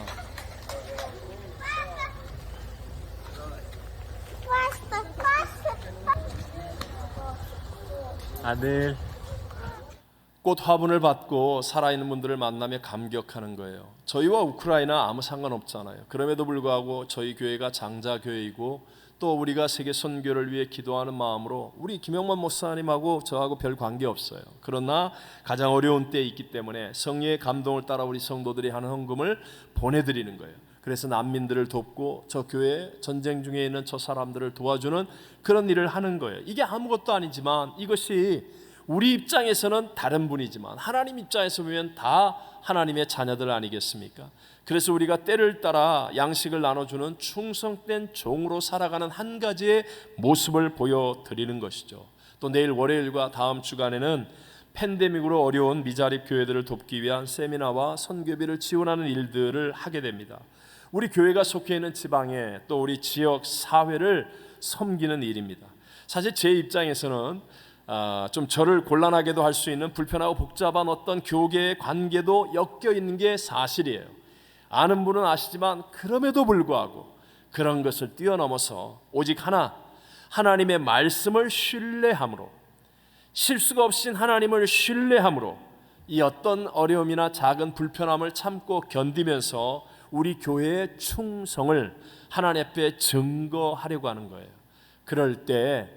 아들, 꽃 화분을 받고 살아있는 분들을 만나며 감격하는 거예요. 저희와 우크라이나 아무 상관없잖아요. 그럼에도 불구하고 저희 교회가 장자교회이고 또 우리가 세계 선교를 위해 기도하는 마음으로 우리 김영만 목사님하고 저하고 별 관계없어요. 그러나 가장 어려운 때에 있기 때문에 성령의 감동을 따라 우리 성도들이 하는 헌금을 보내드리는 거예요. 그래서 난민들을 돕고 저 교회 전쟁 중에 있는 저 사람들을 도와주는 그런 일을 하는 거예요. 이게 아무것도 아니지만 이것이 우리 입장에서는 다른 분이지만 하나님 입장에서 보면 다 하나님의 자녀들 아니겠습니까? 그래서 우리가 때를 따라 양식을 나눠주는 충성된 종으로 살아가는 한 가지의 모습을 보여드리는 것이죠. 또 내일 월요일과 다음 주간에는 팬데믹으로 어려운 미자립 교회들을 돕기 위한 세미나와 선교비를 지원하는 일들을 하게 됩니다. 우리 교회가 속해 있는 지방에 또 우리 지역 사회를 섬기는 일입니다. 사실 제 입장에서는 좀 저를 곤란하게도 할 수 있는 불편하고 복잡한 어떤 교계의 관계도 엮여 있는 게 사실이에요. 아는 분은 아시지만 그럼에도 불구하고 그런 것을 뛰어넘어서 오직 하나님의 말씀을 신뢰함으로, 실수가 없인 하나님을 신뢰함으로 이 어떤 어려움이나 작은 불편함을 참고 견디면서 우리 교회의 충성을 하나님 앞에 증거하려고 하는 거예요. 그럴 때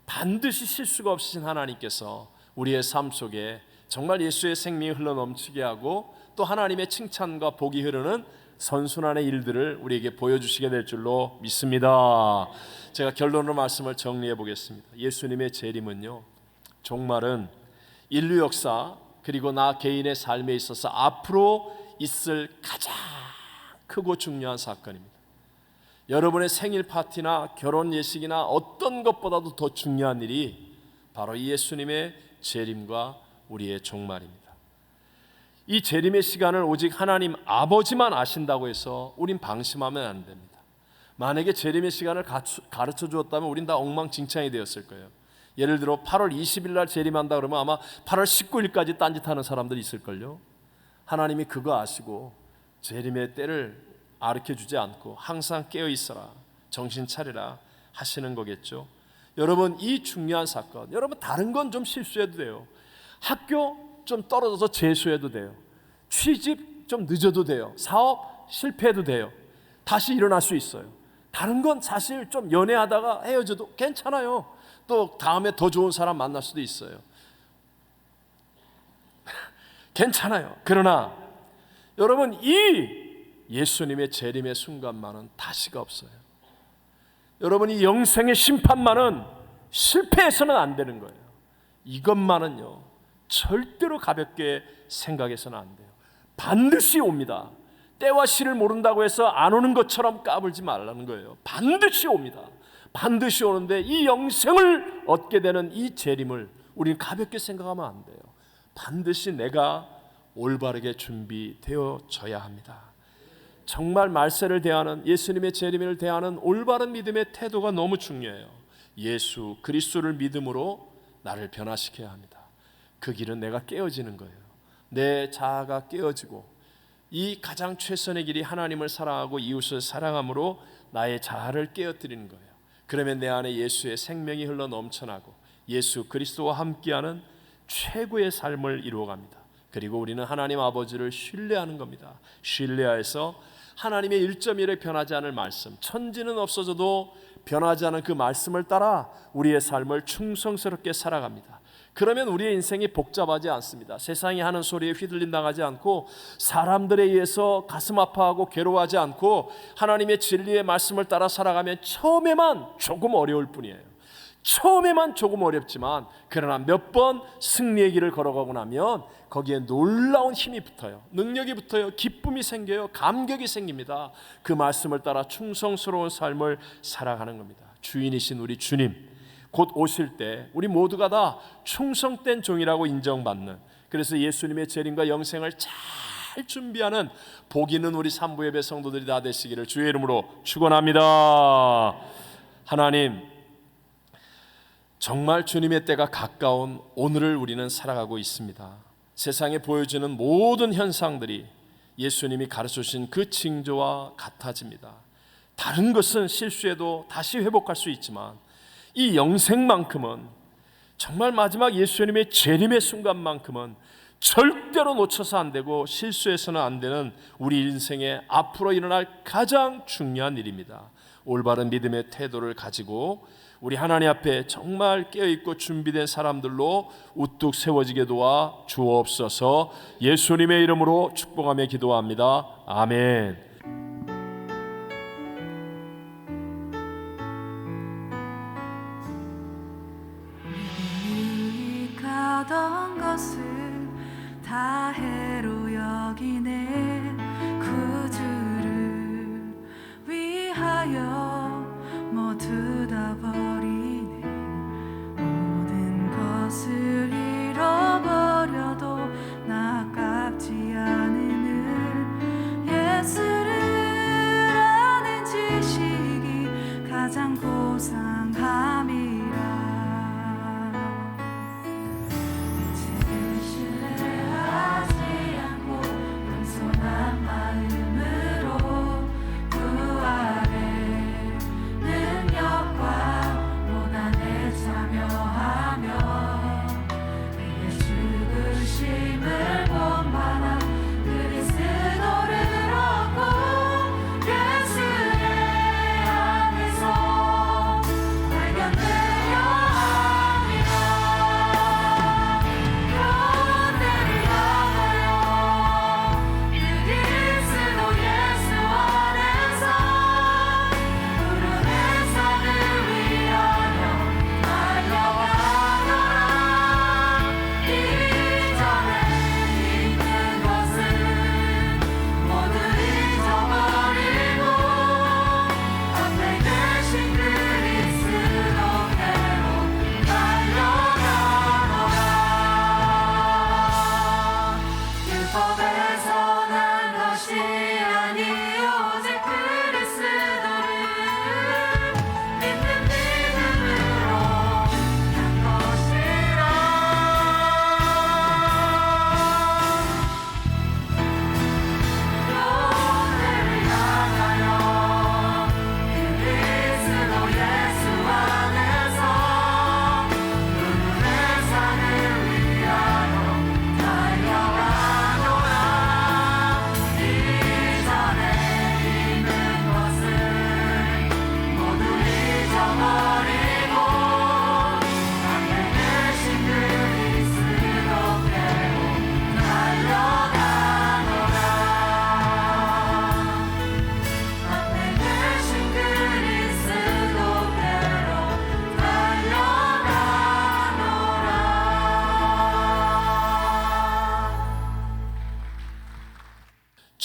반드시 실수가 없으신 하나님께서 우리의 삶 속에 정말 예수의 생명이 흘러넘치게 하고 또 하나님의 칭찬과 복이 흐르는 선순환의 일들을 우리에게 보여주시게 될 줄로 믿습니다. 제가 결론으로 말씀을 정리해 보겠습니다. 예수님의 재림은요, 종말은 인류 역사 그리고 나 개인의 삶에 있어서 앞으로 있을 가장 크고 중요한 사건입니다. 여러분의 생일 파티나 결혼 예식이나 어떤 것보다도 더 중요한 일이 바로 이 예수님의 재림과 우리의 종말입니다. 이 재림의 시간을 오직 하나님 아버지만 아신다고 해서 우린 방심하면 안 됩니다. 만약에 재림의 시간을 가르쳐 주었다면 우린 다 엉망진창이 되었을 거예요. 예를 들어 8월 20일 날 재림한다 그러면 아마 8월 19일까지 딴짓하는 사람들이 있을걸요. 하나님이 그거 아시고 재림의 때를 가르쳐주지 않고 항상 깨어있어라, 정신 차리라 하시는 거겠죠. 여러분, 이 중요한 사건, 여러분 다른 건 좀 실수해도 돼요. 학교 좀 떨어져서 재수해도 돼요. 취직 좀 늦어도 돼요. 사업 실패해도 돼요. 다시 일어날 수 있어요. 다른 건 사실 좀 연애하다가 헤어져도 괜찮아요. 또 다음에 더 좋은 사람 만날 수도 있어요. 괜찮아요. 그러나 여러분, 이 예수님의 재림의 순간만은 다시가 없어요. 여러분, 이 영생의 심판만은 실패해서는 안 되는 거예요. 이것만은요 절대로 가볍게 생각해서는 안 돼요. 반드시 옵니다. 때와 시를 모른다고 해서 안 오는 것처럼 까불지 말라는 거예요. 반드시 옵니다. 반드시 오는데 이 영생을 얻게 되는 이 재림을 우리는 가볍게 생각하면 안 돼요. 반드시 내가 올바르게 준비되어져야 합니다. 정말 말세를 대하는, 예수님의 재림을 대하는 올바른 믿음의 태도가 너무 중요해요. 예수 그리스도를 믿음으로 나를 변화시켜야 합니다. 그 길은 내가 깨어지는 거예요. 내 자아가 깨어지고 이 가장 최선의 길이 하나님을 사랑하고 이웃을 사랑함으로 나의 자아를 깨어뜨리는 거예요. 그러면 내 안에 예수의 생명이 흘러 넘쳐나고 예수 그리스도와 함께하는 최고의 삶을 이루어갑니다. 그리고 우리는 하나님 아버지를 신뢰하는 겁니다. 신뢰하여서 하나님의 1.1에 변하지 않을 말씀, 천지는 없어져도 변하지 않은 그 말씀을 따라 우리의 삶을 충성스럽게 살아갑니다. 그러면 우리의 인생이 복잡하지 않습니다. 세상이 하는 소리에 휘둘림 당하지 않고 사람들에 의해서 가슴 아파하고 괴로워하지 않고 하나님의 진리의 말씀을 따라 살아가면 처음에만 조금 어려울 뿐이에요. 처음에만 조금 어렵지만 그러나 몇 번 승리의 길을 걸어가고 나면 거기에 놀라운 힘이 붙어요. 능력이 붙어요. 기쁨이 생겨요. 감격이 생깁니다. 그 말씀을 따라 충성스러운 삶을 살아가는 겁니다. 주인이신 우리 주님 곧 오실 때 우리 모두가 다 충성된 종이라고 인정받는, 그래서 예수님의 재림과 영생을 잘 준비하는 복 있는 우리 산부예배 성도들이 다 되시기를 주의 이름으로 축원합니다. 하나님, 정말 주님의 때가 가까운 오늘을 우리는 살아가고 있습니다. 세상에 보여지는 모든 현상들이 예수님이 가르쳐주신 그 징조와 같아집니다. 다른 것은 실수해도 다시 회복할 수 있지만 이 영생만큼은, 정말 마지막 예수님의 재림의 순간만큼은 절대로 놓쳐서 안 되고 실수해서는 안 되는 우리 인생에 앞으로 일어날 가장 중요한 일입니다. 올바른 믿음의 태도를 가지고 우리 하나님 앞에 정말 깨어있고 준비된 사람들로 우뚝 세워지게 도와 주옵소서. 예수님의 이름으로 축복하며 기도합니다. 아멘.
가던 것을 다 해로 여기네. 구주를 위하여 모두 다 버리네. 모든 것을 잃어버려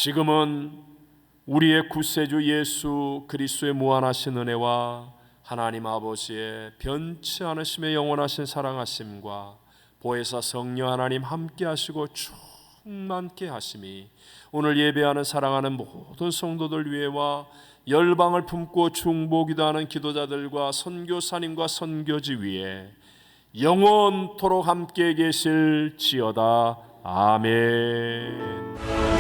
지금은 우리의 구세주 예수 그리스도의 무한하신 은혜와 하나님 아버지의 변치 않으심의 영원하신 사랑하심과 보혜사 성령 하나님 함께 하시고 충만케 하심이 오늘 예배하는 사랑하는 모든 성도들 위에와 열방을 품고 중보기도하는 기도자들과 선교사님과 선교지 위에 영원토록 함께 계실지어다. 아멘.